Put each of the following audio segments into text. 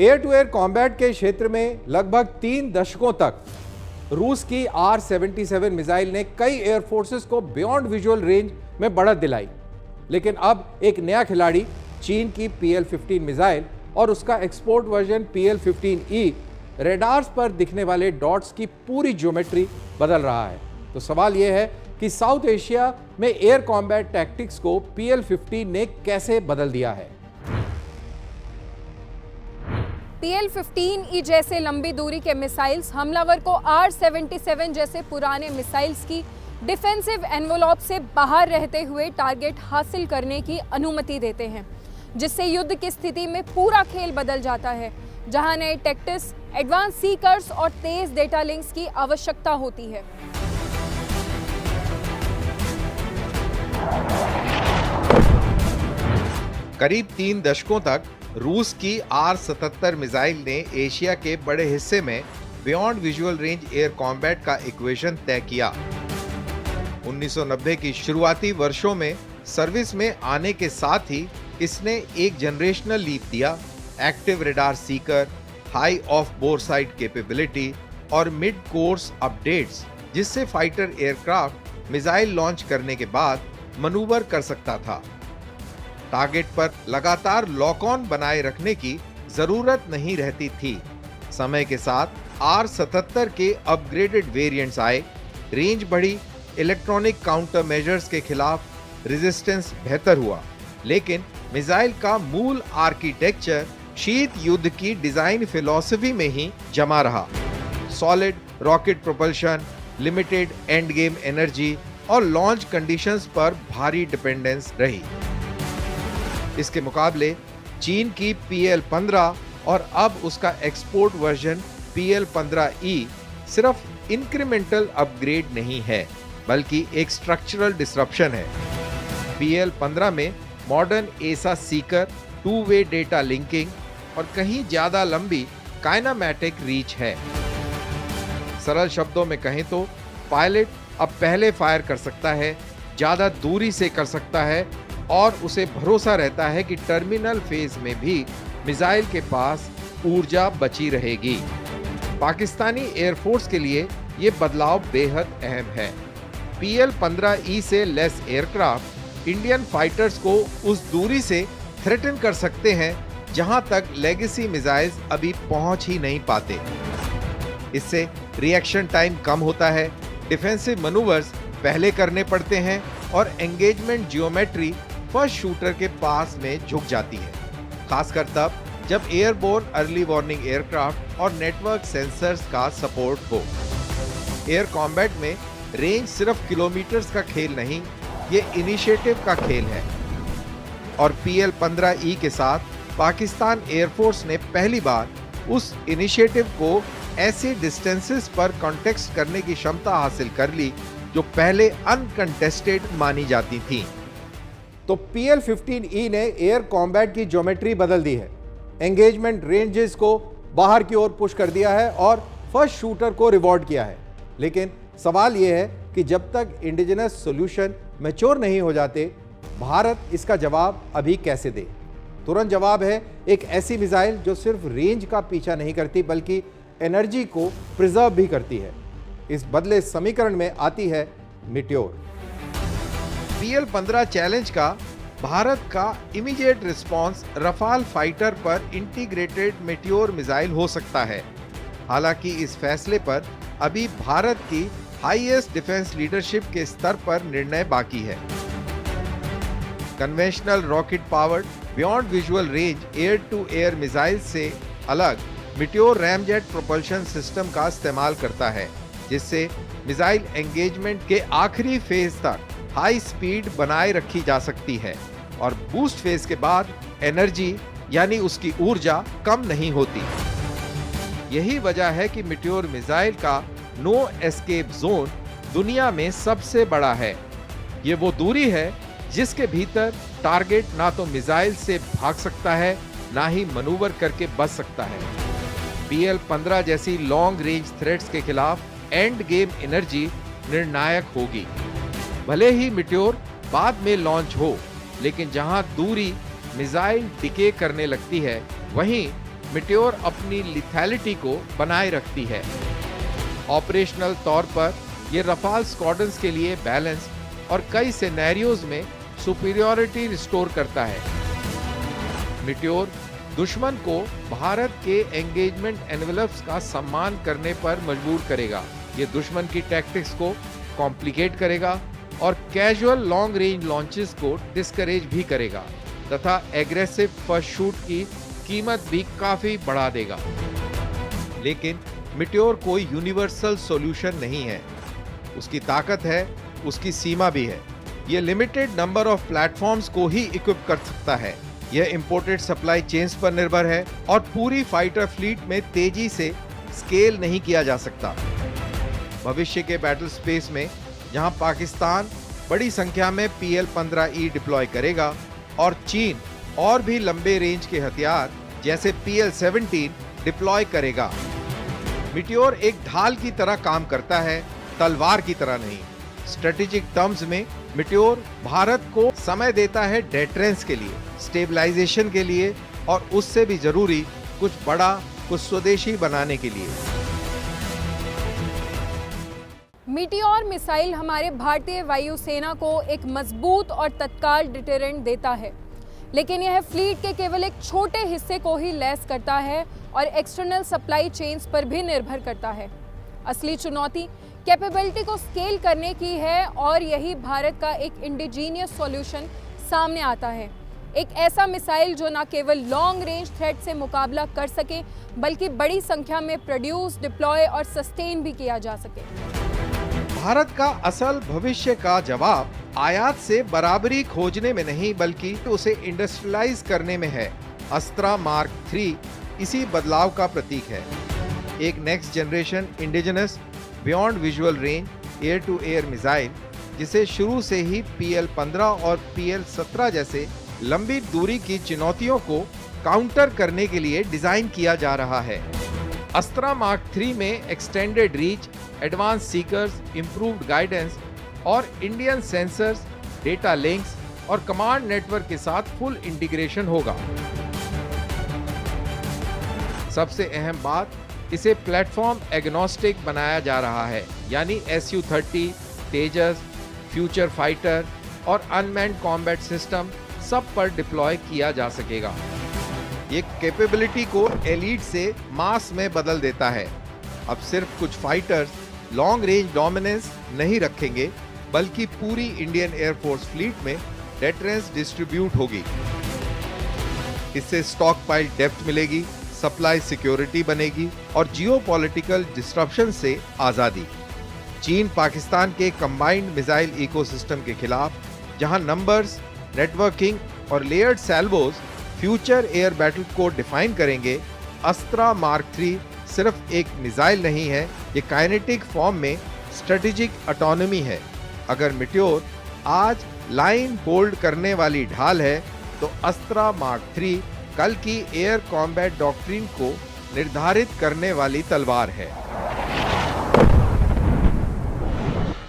Air to air combat के क्षेत्र में लगभग 3 दशकों तक रूस की R-77 मिसाइल ने कई एयर फोर्सेस को बियॉन्ड विजुअल रेंज में बढ़त दिलाई। लेकिन अब एक नया खिलाड़ी चीन की PL-15 मिसाइल और उसका एक्सपोर्ट वर्जन PL-15E रेडार्स पर दिखने वाले डॉट्स की पूरी ज्योमेट्री बदल रहा है। तो सवाल यह है कि साउथ एशिया में एयर कॉम्बैट टैक्टिक्स को PL-15 ने कैसे बदल दिया है। PL-15E जैसे लंबी दूरी के मिसाइल्स हमलावर को R-77 जैसे पुराने मिसाइल्स की डिफेंसिव एनवलप से बाहर रहते हुए टारगेट हासिल करने की अनुमति देते हैं, जिससे युद्ध की स्थिति में पूरा खेल बदल जाता है। जहां नए टैक्टिक्स, एडवांस सीकर्स और तेज डेटा लिंक्स की आवश्यकता होती है। करीब 3 दशकों तक रूस की R-77 मिसाइल ने एशिया के बड़े हिस्से में beyond visual range air combat का इक्वेशन तय किया। 1990 की शुरुआती वर्षों में सर्विस में आने के साथ ही इसने एक जनरेशनल लीप दिया। Active radar Sikar, high of bore side capability और मिड कोर्स अपडेट्स, जिससे फाइटर एयरक्राफ्ट मिसाइल लॉन्च करने के बाद मनूवर कर सकता था। टारगेट पर लगातार लॉक ऑन बनाए रखने की जरूरत नहीं रहती थी। समय के साथ R-77 के अपग्रेडेड वेरिएंट्स आए, रेंज बढ़ी, इलेक्ट्रॉनिक काउंटर मेजर्स के खिलाफ रेजिस्टेंस बेहतर हुआ, लेकिन मिसाइल का मूल आर्किटेक्चर शीत युद्ध की डिजाइन फिलॉसफी में ही जमा रहा। Solid rocket propulsion, limited end game energy और लॉन्च कंडीशंस पर भारी डिपेंडेंस रही। इसके मुकाबले चीन की PL-15 और अब उसका एक्सपोर्ट वर्जन PL-15E सिर्फ इंक्रीमेंटल अपग्रेड नहीं है, बल्कि एक स्ट्रक्चरल डिसरप्शन है। PL-15 में मॉडर्न एसा सीकर, 2-वे डेटा लिंकिंग और कहीं ज्यादा लंबी काइनामैटिक रीच है। सरल शब्दों में कहें तो पायलट अब पहले फायर कर सकता है, ज्यादा दूरी से कर सकता है और उसे भरोसा रहता है कि टर्मिनल फेज में भी मिसाइल के पास ऊर्जा बची रहेगी। पाकिस्तानी एयरफोर्स के लिए ये बदलाव बेहद अहम है। PL-15E से लेस एयरक्राफ्ट इंडियन फाइटर्स को उस दूरी से थ्रेटन कर सकते हैं जहां तक लेगेसी मिसाइल्स अभी पहुंच ही नहीं पाते। इससे रिएक्शन टाइम कम होता है, डिफेंसिव मैनूवर्स पहले करने पड़ते हैं और एंगेजमेंट जियोमेट्री फर्स्ट शूटर के पास में झुक जाती है, खासकर तब जब एयरबोर्न अर्ली वार्निंग एयरक्राफ्ट और नेटवर्क सेंसर्स का सपोर्ट हो। एयर कॉम्बैट में रेंज सिर्फ किलोमीटर्स का खेल नहीं, ये इनिशिएटिव का खेल है। और PL-15E के साथ पाकिस्तान एयरफोर्स ने पहली बार उस इनिशिएटिव को ऐसे डिस्टेंसेस पर कॉन्टेक्स्ट करने की क्षमता हासिल कर ली जो पहले अनकंटेस्टेड मानी जाती थी। तो PL-15E ने एयर कॉम्बैट की ज्योमेट्री बदल दी है, एंगेजमेंट रेंजेस को बाहर की ओर पुश कर दिया है और फर्स्ट शूटर को रिवॉर्ड किया है। लेकिन सवाल यह है कि जब तक इंडिजिनस सॉल्यूशन मैच्योर नहीं हो जाते, भारत इसका जवाब अभी कैसे दे। तुरंत जवाब है एक ऐसी मिसाइल जो सिर्फ रेंज का पीछा नहीं करती बल्कि एनर्जी को प्रिजर्व भी करती है। इस बदले समीकरण में आती है मीटियोर। PL-15 चैलेंज का भारत का इमीडिएट रिस्पांस रफाल फाइटर पर इंटीग्रेटेड मीटियोर मिसाइल हो सकता है। हालांकि इस फैसले पर अभी भारत की हाईएस्ट डिफेंस लीडरशिप के स्तर पर निर्णय बाकी है। Conventional rocket powered beyond visual range air to air missile से अलग मीटियोर रैमजेट प्रोपल्शन सिस्टम का इस्तेमाल करता है, जिससे मिसाइल एंगेजमेंट के आखिरी फेज तक हाई स्पीड बनाए रखी जा सकती है और बूस्ट फेज के बाद एनर्जी यानी उसकी ऊर्जा कम नहीं होती। यही वजह है कि मीटियोर मिसाइल का नो एस्केप जोन दुनिया में सबसे बड़ा है। ये वो दूरी है जिसके भीतर टारगेट ना तो मिसाइल से भाग सकता है, ना ही मनूवर करके बच सकता है। PL-15 जैसी लॉन्ग रेंज थ्रेट्स के खिलाफ एंड गेम एनर्जी निर्णायक होगी। भले ही मीटियोर बाद में लॉन्च हो, लेकिन जहां दूरी मिसाइल डिके करने लगती है, वहीं मिट्योर अपनी लिथैलिटी को बनाए रखती है। ऑपरेशनल तौर पर यह रफाल स्क्वाड्रंस के लिए बैलेंस और कई सिनेरियोज में सुपीरियरिटी रिस्टोर करता है। मिट्योर दुश्मन को भारत के एंगेजमेंट एनवेलप्स का सम्मान करने पर मजबूर करेगा। ये दुश्मन की टैक्टिक्स को कॉम्प्लिकेट करेगा और कैजुअल लॉन्ग रेंज लॉन्चेस को डिस्करेज भी करेगा तथा एग्रेसिव फर्स्ट शूट की कीमत भी काफी बढ़ा देगा। लेकिन मिट्योर कोई यूनिवर्सल सॉल्यूशन नहीं है। उसकी ताकत है, उसकी सीमा भी है। यह लिमिटेड नंबर ऑफ प्लेटफॉर्म्स को ही इक्विप कर सकता है। यह इंपोर्टेड सप्लाई चेन्स पर निर्भर है और पूरी फाइटर फ्लीट में तेजी से स्केल नहीं किया जा सकता। भविष्य के बैटल स्पेस में जहां पाकिस्तान बड़ी संख्या में PL-15E डिप्लॉय करेगा और चीन और भी लंबे रेंज के हथियार जैसे PL-17 डिप्लॉय करेगा। मिट्योर एक ढाल की तरह काम करता है, तलवार की तरह नहीं। स्ट्रेटेजिक टर्म्स में मिट्योर भारत को समय देता है डेटरेंस के लिए, स्टेबलाइजेशन के लिए और उससे भी जरूरी कुछ बड़ा, कुछ स्वदेशी बनाने के लिए। मीटियोर मिसाइल हमारे भारतीय वायुसेना को एक मजबूत और तत्काल डिटरेंट देता है, लेकिन यह फ्लीट के केवल एक छोटे हिस्से को ही लैस करता है और एक्सटर्नल सप्लाई चेन्स पर भी निर्भर करता है। असली चुनौती कैपेबिलिटी को स्केल करने की है और यही भारत का एक इंडिजीनियस सॉल्यूशन सामने आता है। एक ऐसा मिसाइल जो न केवल लॉन्ग रेंज थ्रेट से मुकाबला कर सके बल्कि बड़ी संख्या में प्रोड्यूस, डिप्लॉय और सस्टेन भी किया जा सके। भारत का असल भविष्य का जवाब आयात से बराबरी खोजने में नहीं बल्कि उसे इंडस्ट्रियलाइज करने में है। अस्त्रा मार्क 3 इसी बदलाव का प्रतीक है। एक next generation indigenous beyond visual range air to air missile जिसे शुरू से ही PL-15 और PL-17 जैसे लंबी दूरी की चुनौतियों को काउंटर करने के लिए डिजाइन किया जा रहा है। अस्त्रा मार्क 3 में extended reach, advance seekers, improved guidance और इंडियन सेंसर्स, डेटा लिंक्स और कमांड नेटवर्क के साथ फुल इंटीग्रेशन होगा। सबसे अहम बात, इसे प्लेटफॉर्म एग्नोस्टिक बनाया जा रहा है, यानी Su-30, तेजस, फ्यूचर फाइटर और अनमैन्ड कॉम्बैट सिस्टम सब पर डिप्लॉय किया जा सकेगा। ये कैपेबिलिटी को एलीट से मास में बदल देता है। अब सिर्फ कुछ फाइटर्स लॉन्ग रेंज डोमिनेंस नहीं रखेंगे बल्कि पूरी इंडियन एयरफोर्स फ्लीट में डेटरेंस डिस्ट्रीब्यूट होगी। इससे स्टॉक पाइल डेप्थ मिलेगी, सप्लाई सिक्योरिटी बनेगी और जियोपॉलिटिकल डिस्ट्रप्शन से आजादी। चीन पाकिस्तान के कंबाइंड मिसाइल इकोसिस्टम के खिलाफ, जहां नंबर्स, नेटवर्किंग और लेयर्ड सैल्वोज फ्यूचर एयर बैटल को डिफाइन करेंगे, अस्त्रा मार्क 3 सिर्फ एक मिसाइल नहीं है, ये काइनेटिक फॉर्म में स्ट्रेटेजिक ऑटोनॉमी है। अगर मिट्योर आज लाइन होल्ड करने वाली ढाल है तो अस्त्रा मार्क 3 कल की एयर कॉम्बैट डॉक्ट्रिन को निर्धारित करने वाली तलवार है।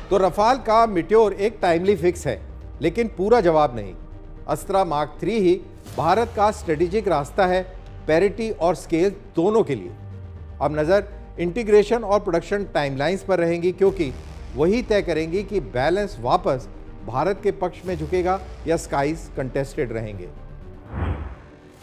तो रफाल का मिट्योर एक टाइमली फिक्स है, लेकिन पूरा जवाब नहीं। अस्त्रा मार्क 3 ही भारत का स्ट्रेटेजिक रास्ता है, पैरिटी और स्केल दोनों के लिए। अब नजर इंटीग्रेशन और प्रोडक्शन टाइमलाइंस पर रहेंगी, क्योंकि वही तय करेंगी कि बैलेंस वापस भारत के पक्ष में झुकेगा या स्काइज कंटेस्टेड रहेंगे।